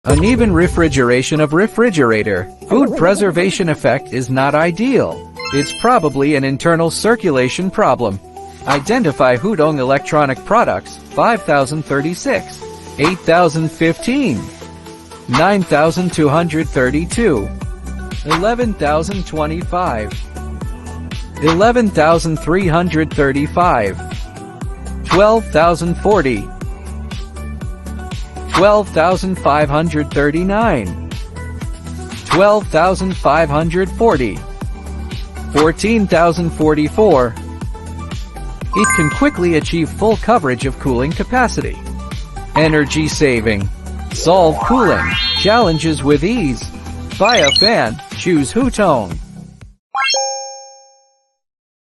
Uneven refrigeration of refrigerator. Food preservation effect is not ideal. It's probably an internal circulation problem. Identify Hudong electronic products. 5036, 8015, 9232, 11025, 11335, 12040, 12539, 12540, 14044. It can quickly achieve full coverage of cooling capacity. Energy saving. Solve cooling challenges with ease. Buy a fan, choose Hutong.